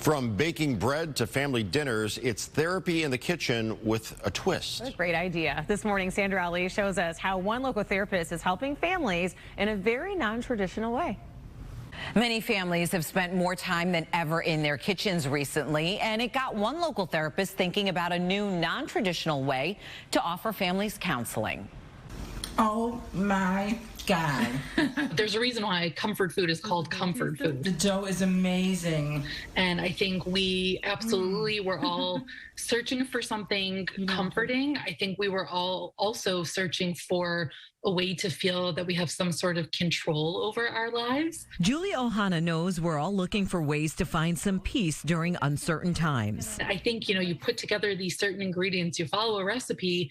From baking bread to family dinners, it's therapy in the kitchen with a twist. What a great idea. This morning, Sandra Ali shows us how one local therapist is helping families in a very non-traditional way. Many families have spent more time than ever in their kitchens recently, and it got one local therapist thinking about a new non-traditional way to offer families counseling. Oh my God. There's a reason why comfort food is called comfort food. The dough is amazing. And I think we absolutely were all searching for something comforting. I think we were all also searching for a way to feel that we have some sort of control over our lives. Julie Ohana knows we're all looking for ways to find some peace during uncertain times. I think, you put together these certain ingredients, you follow a recipe,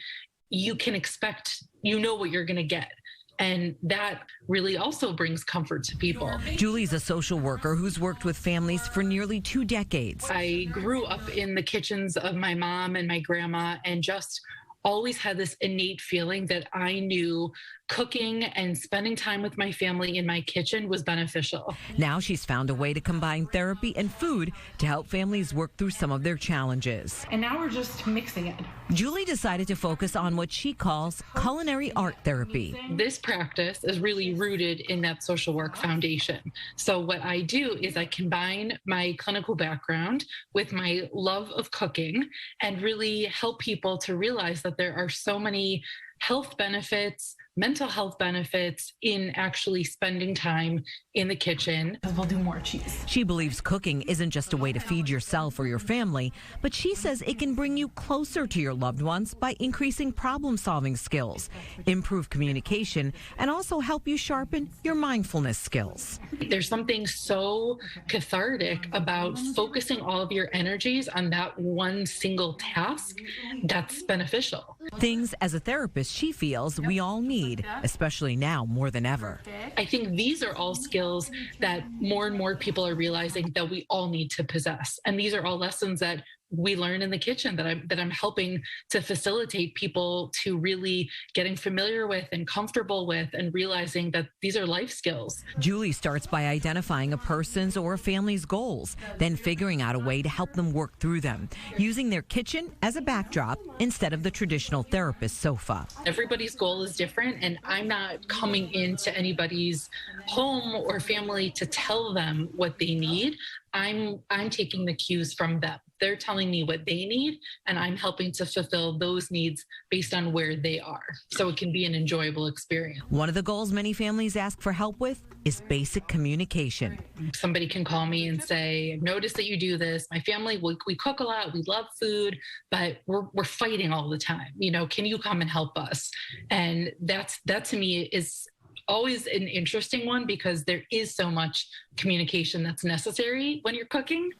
you can expect, what you're going to get. And that really also brings comfort to people. Julie's a social worker who's worked with families for nearly 2 decades. I grew up in the kitchens of my mom and my grandma and just always had this innate feeling that I knew cooking and spending time with my family in my kitchen was beneficial. Now she's found a way to combine therapy and food to help families work through some of their challenges. And now we're just mixing it. Julie decided to focus on what she calls culinary art therapy. This practice is really rooted in that social work foundation. So what I do is I combine my clinical background with my love of cooking and really help people to realize that there are so many health benefits, mental health benefits in actually spending time in the kitchen. We'll do more cheese. She believes cooking isn't just a way to feed yourself or your family, but she says it can bring you closer to your loved ones by increasing problem-solving skills, improve communication, and also help you sharpen your mindfulness skills. There's something so cathartic about focusing all of your energies on that one single task that's beneficial. Things as a therapist she feels we all need, especially now more than ever. I think these are all skills that more and more people are realizing that we all need to possess. And these are all lessons that we learn in the kitchen that I'm helping to facilitate people to really getting familiar with and comfortable with and realizing that these are life skills. Julie starts by identifying a person's or a family's goals, then figuring out a way to help them work through them, using their kitchen as a backdrop instead of the traditional therapist sofa. Everybody's goal is different, and I'm not coming into anybody's home or family to tell them what they need. I'm taking the cues from them. They're telling me what they need, and I'm helping to fulfill those needs based on where they are, so it can be an enjoyable experience. One of the goals many families ask for help with is basic communication. Somebody can call me and say, I've noticed that you do this. My family, we cook a lot, we love food, but we're fighting all the time. Can you come and help us? And that to me is always an interesting one, because there is so much communication that's necessary when you're cooking.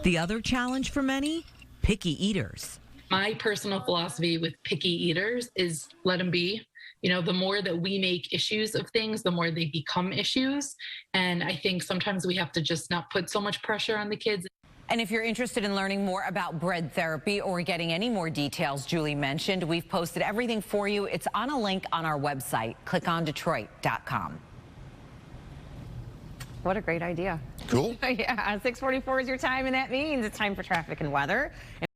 The other challenge for many, picky eaters. My personal philosophy with picky eaters is let them be. The more that we make issues of things, the more they become issues. And I think sometimes we have to just not put so much pressure on the kids. And if you're interested in learning more about bread therapy or getting any more details Julie mentioned, we've posted everything for you. It's on a link on our website, clickondetroit.com. What a great idea. Cool. Yeah, 6:44 is your time, and that means it's time for traffic and weather.